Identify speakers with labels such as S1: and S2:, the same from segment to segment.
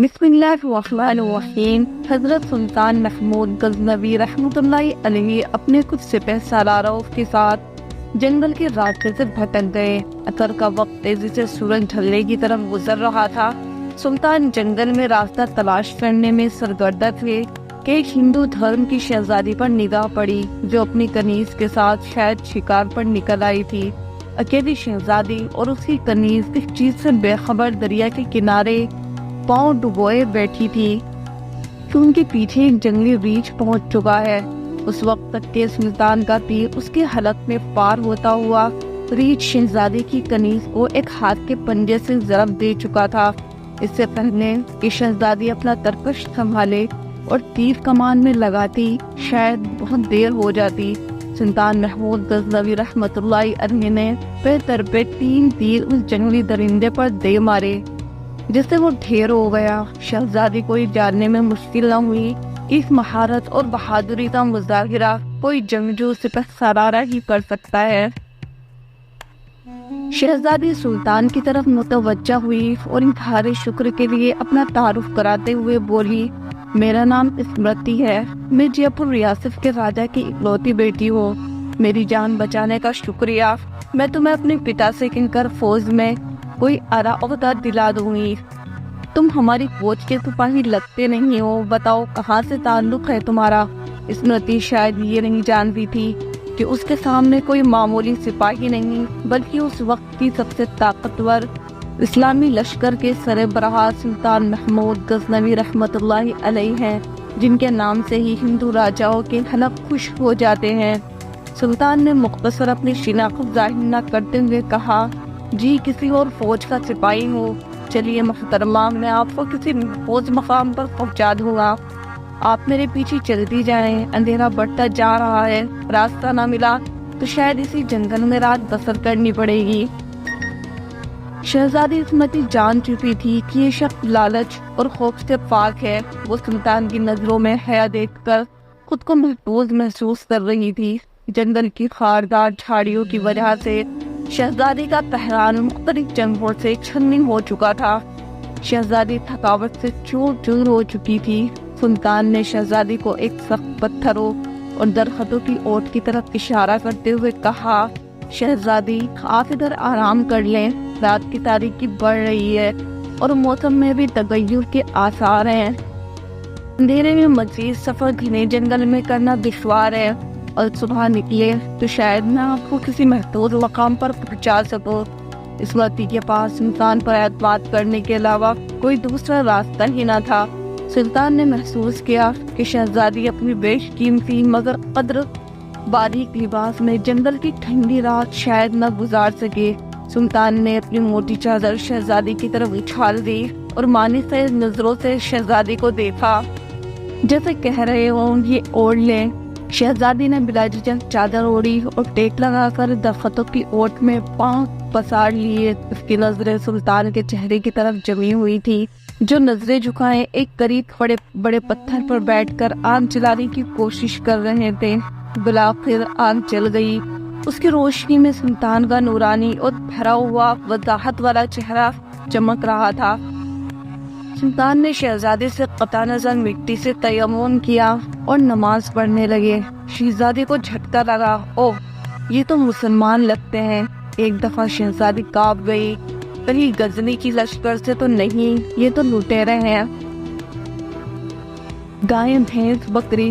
S1: بسم اللہ الرحمن الرحیم۔ حضرت سلطان محمود غزنوی رحمۃ اللہ علیہ اپنے کچھ سپہ سالاروں کے ساتھ جنگل کے راستے سے بھٹک گئے۔ عصر کا وقت تیزی سے سورج ڈھلنے کی طرف گزر رہا تھا۔ سلطان جنگل میں راستہ تلاش کرنے میں سرگردہ تھے کہ ایک ہندو دھرم کی شہزادی پر نگاہ پڑی جو اپنی کنیز کے ساتھ شاید شکار پر نکل آئی تھی۔ اکیلی شہزادی اور اس کی کنیز اس چیز سے بے خبر دریا کے کنارے پاؤں ڈبوئے بیٹھی تھی کہ ان کے پیچھے ایک جنگلی ریچھ پہنچ چکا ہے۔ اس وقت تک کہ سلطان کا تیر اس کے حلق میں پار ہوتا ہوا ریچھ شہزادی کی کنیز کو ایک ہاتھ کے پنجے سے ضرب دے چکا تھا۔ اس سے پہلے کہ شہزادی اپنا ترکش سنبھالے اور تیر کمان میں لگاتی شاید بہت دیر ہو جاتی، سلطان محمود غزنوی رحمۃ اللہ علیہ نے بہتر پہ 3 تیر اس جنگلی درندے پر دے مارے جس سے وہ ڈھیر ہو گیا۔ شہزادی کو یہ جاننے میں مشکل نہ ہوئی کہ اس مہارت اور بہادری کا مظاہرہ کوئی جنگجو سپہ سالارہ ہی کر سکتا ہے۔ شہزادی سلطان کی طرف متوجہ ہوئی اور اظہار شکر کے لیے اپنا تعارف کراتے ہوئے بولی، میرا نام اسمرتی ہے، میں جے پور ریاست کے راجہ کی اکلوتی بیٹی ہوں۔ میری جان بچانے کا شکریہ۔ میں تمہیں اپنے پتا سے کہہ کر فوج میں کوئی اعلیٰ عہدہ دلا دوں گی۔ تم ہماری فوج کے سپاہی لگتے نہیں ہو، بتاؤ کہاں سے تعلق ہے تمہارا؟ اسمرتی شاید یہ نہیں جانتی تھی کہ اس کے سامنے کوئی معمولی سپاہی نہیں بلکہ اس وقت کی سب سے طاقتور اسلامی لشکر کے سربراہ سلطان محمود غزنوی رحمۃ اللہ علیہ ہیں، جن کے نام سے ہی ہندو راجاؤں کے حلق خوش ہو جاتے ہیں۔ سلطان نے مختصر اپنی شناخت ظاہر نہ کرتے ہوئے کہا، جی کسی اور فوج کا سپاہی ہوں۔ چلیے محترمہ، میں آپ کو کسی محفوظ مقام پر پہنچا دوں گا، آپ میرے پیچھے چلتی جائیں۔ اندھیرا بڑھتا جا رہا ہے، راستہ نہ ملا تو شاید اسی جنگل میں رات بسر کرنی پڑے گی۔ شہزادی اسمرتی جان چکی تھی کہ یہ شخص لالچ اور خوف سے پاک ہے۔ وہ سلطان کی نظروں میں حیا دیکھ کر خود کو محفوظ محسوس کر رہی تھی۔ جنگل کی خاردار جھاڑیوں کی وجہ سے شہزادی کا پہران مختلف جنگوں سے چھننی ہو چکا تھا۔ شہزادی تھکاوٹ سے چور چور ہو چکی تھی۔ سلطان نے شہزادی کو ایک سخت پتھروں اور درختوں کی اوٹ کی طرف اشارہ کرتے ہوئے کہا، شہزادی آپ ادھر آرام کر لیں، رات کی تاریکی بڑھ رہی ہے اور موسم میں بھی تغیر کے آثار ہیں۔ اندھیرے میں مزید سفر گھنے جنگل میں کرنا دشوار ہے اور صبح نکلے تو شاید میں آپ کو کسی محفوظ مقام پر پہنچا سکوں۔ اسمرتی کے پاس سلطان پر اعتماد کرنے کے علاوہ کوئی دوسرا راستہ ہی نہ تھا۔ سلطان نے محسوس کیا کہ شہزادی اپنی بیش قیمتی مگر قدر باریک لباس میں جنگل کی ٹھنڈی رات شاید نہ گزار سکے۔ سلطان نے اپنی موٹی چادر شہزادی کی طرف اچھال دی اور معنی سے نظروں سے شہزادی کو دیکھا، جیسے کہہ رہے ہوں یہ اوڑھ لیں۔ شہزادی نے بلا جھجک چادر اوڑھی اور ٹیک لگا کر درختوں کی اوٹ میں پاؤں پسار لیے۔ اس کی نظریں سلطان کے چہرے کی طرف جمی ہوئی تھی، جو نظریں جھکائے ایک قریب کھڑے بڑے پتھر پر بیٹھ کر آگ جلانے کی کوشش کر رہے تھے۔ بلاخر آگ جل گئی۔ اس کی روشنی میں سلطان کا نورانی اور بھرا ہوا وضاحت والا چہرہ چمک رہا تھا۔ سلطان نے شہزادی سے قطع نظر مٹی سے تیمم کیا اور نماز پڑھنے لگے۔ شہزادی کو جھٹکا لگا، اوہ یہ تو مسلمان لگتے ہیں۔ ایک دفعہ شہزادی کانپ گئی، کہیں غزنی کی لشکر سے تو نہیں، یہ تو لٹیرے ہیں، گائے بھینس بکری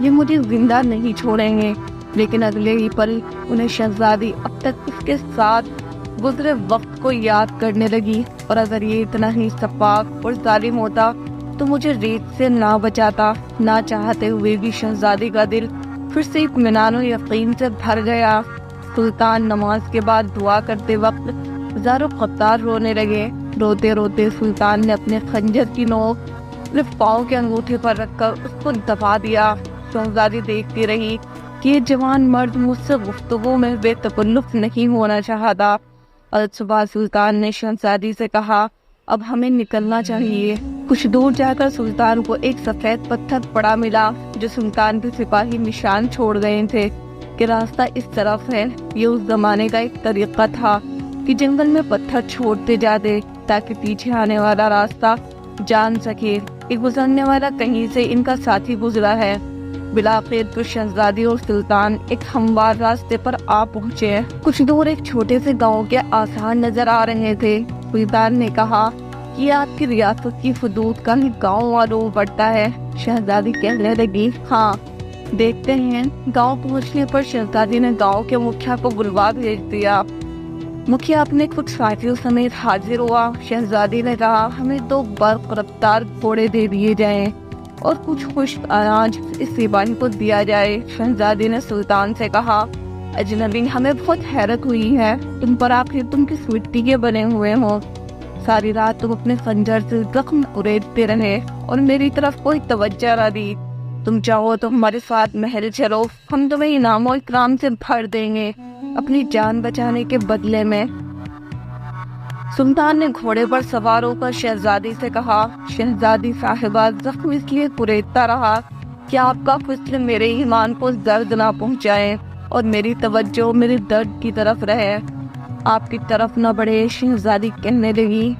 S1: یہ مجھے زندہ نہیں چھوڑیں گے۔ لیکن اگلے ہی پل انہیں شہزادی اب تک اس کے ساتھ گزرے وقت کو یاد کرنے لگی، اور اگر یہ اتنا ہی سفاک اور ظالم ہوتا تو مجھے ریت سے نہ بچاتا۔ نہ چاہتے ہوئے بھی شہزادی کا دل پھر سے اطمینان و یقین سے بھر گیا۔ سلطان نماز کے بعد دعا کرتے وقت زارو قطار رونے لگے۔ روتے روتے سلطان نے اپنے خنجر کی نوک صرف پاؤں کے انگوٹھے پر رکھ کر اس کو دبا دیا۔ شہزادی دیکھتی رہی کہ یہ جوان مرد مجھ سے گفتگو میں بے تکلف نہیں ہونا چاہتا۔ اور صبح سلطان نے شہزادی سے کہا، اب ہمیں نکلنا چاہیے۔ کچھ دور جا کر سلطان کو ایک سفید پتھر پڑا ملا جو سلطان کے سپاہی نشان چھوڑ گئے تھے کہ راستہ اس طرف ہے۔ یہ اس زمانے کا ایک طریقہ تھا کہ جنگل میں پتھر چھوڑتے جاتے تاکہ پیچھے آنے والا راستہ جان سکے کہ گزرنے والا کہیں سے ان کا ساتھی گزرا ہے۔ بلاخر تو شہزادی اور سلطان ایک ہموار راستے پر آ پہنچے۔ کچھ دور ایک چھوٹے سے گاؤں کے آثار نظر آ رہے تھے۔ سلطان نے کہا کہ آپ کی ریاست کی حدود کا ہی گاؤں معلوم پڑتا ہے۔ شہزادی کہنے لگی، ہاں دیکھتے ہیں۔ گاؤں پہنچنے پر شہزادی نے گاؤں کے مکھیا کو بلوا بھیج دیا۔ مکھیا اپنے کچھ ساتھیوں سمیت حاضر ہوا۔ شہزادی نے کہا، ہمیں 2 برق رفتار گھوڑے دے دیے جائیں اور کچھ خشک اناج اس سپاہی کو دیا جائے۔ شہزادی نے سلطان سے کہا، اجنبی، ہمیں بہت حیرت ہوئی ہے تم پر، آخر تم کس مٹی کے بنے ہوئے ہو؟ ساری رات تم اپنے خنجر سے زخم اریدتے رہے اور میری طرف کوئی توجہ نہ دی۔ تم چاہو تو ہمارے ساتھ محل چلو، ہم تمہیں انعام و اکرام سے بھر دیں گے اپنی جان بچانے کے بدلے میں۔ سلطان نے گھوڑے پر سوار ہو کر شہزادی سے کہا، شہزادی صاحبہ، زخم اس لیے اریدتا رہا کہ آپ کا فصل میرے ایمان کو درد نہ پہنچائے اور میری توجہ میرے درد کی طرف رہے، آپ کی طرف نہ بڑھے۔ شہزادی کہنے لگی،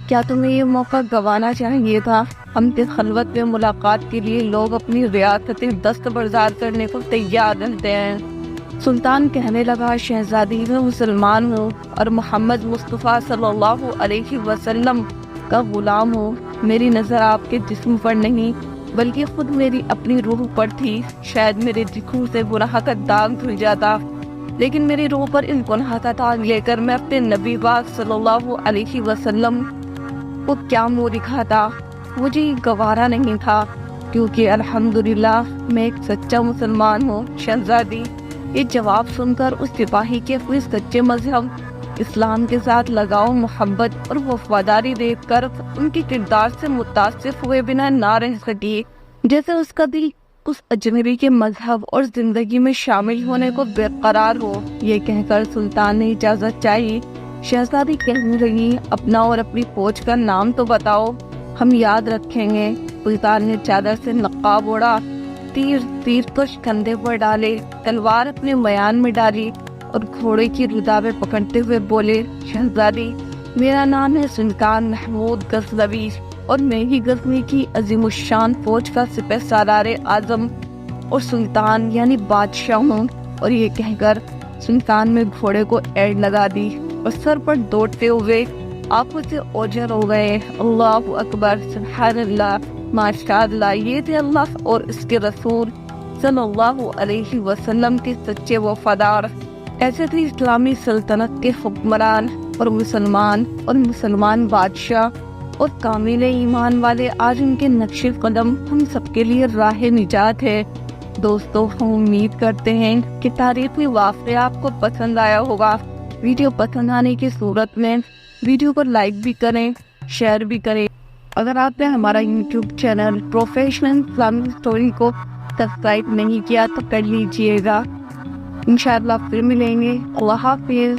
S1: کیا تمہیں یہ موقع گنوانا چاہیے تھا؟ ہم کے خلوت میں ملاقات کے لیے لوگ اپنی ریاستیں دستبردار کرنے کو تیار رہتے ہیں۔ سلطان کہنے لگا، شہزادی، میں مسلمان ہوں اور محمد مصطفیٰ صلی اللہ علیہ وسلم کا غلام ہوں۔ میری نظر آپ کے جسم پر نہیں بلکہ خود میری اپنی روح پر تھی۔ شاید میرے جسم سے گناہ کا داغ دھل جاتا، لیکن میری روح پر ان گناہ کا داغ لے کر میں اپنے نبی پاک صلی اللہ علیہ وسلم کو کیا منہ دکھاتا؟ مجھے یہ گوارا نہیں تھا، کیونکہ الحمدللہ میں ایک سچا مسلمان ہوں۔ شہزادی، یہ جواب سن کر اس سپاہی کے اپنے سچے مذہب اسلام کے ساتھ لگاؤ، محبت اور وفاداری دیکھ کر ان کے کردار سے متاثر ہوئے بنا نہ رہ سکی، جیسے اس کا دل اس اجنبی کے مذہب اور زندگی میں شامل ہونے کو بے قرار ہو۔ یہ کہہ کر سلطان نے اجازت چاہی۔ شہزادی کہنے لگی، اپنا اور اپنی فوج کا نام تو بتاؤ، ہم یاد رکھیں گے۔ سلطان نے چادر سے نقاب اوڑھا، تیر کش کندھے پر ڈالے، تلوار اپنے میان میں ڈالی اور گھوڑے کی رکابیں پکڑتے ہوئے بولے، شہزادی، میرا نام ہے سلطان محمود غزنوی اور میں ہی غزنی کی عظیم الشان فوج کا سپہ سالار اعظم اور سلطان یعنی بادشاہ ہوں۔ اور یہ کہہ کر سلطان میں گھوڑے کو ایڑ لگا دی اور سر پر دوڑتے ہوئے آنکھوں سے اوجھل ہو گئے۔ اللہ اکبر، سبحان اللہ، ماشاء اللہ، یہ تھے اللہ اور اس کے رسول صلی اللہ علیہ وسلم کے سچے وفادار۔ ایسے تھے اسلامی سلطنت کے حکمران اور مسلمان بادشاہ اور کامل ایمان والے۔ آج ان کے نقش قدم ہم سب کے لیے راہ نجات ہے۔ دوستو، ہم امید کرتے ہیں کہ تاریخی واقعہ آپ کو پسند آیا ہوگا۔ ویڈیو پسند آنے کی صورت میں ویڈیو کو لائک بھی کریں، شیئر بھی کریں۔ اگر آپ نے ہمارا YouTube channel professional Islamic story کو سبسکرائب نہیں کیا تو کر لیجئے گا۔ انشاءاللہ پھر ملیں گے۔ اللہ حافظ۔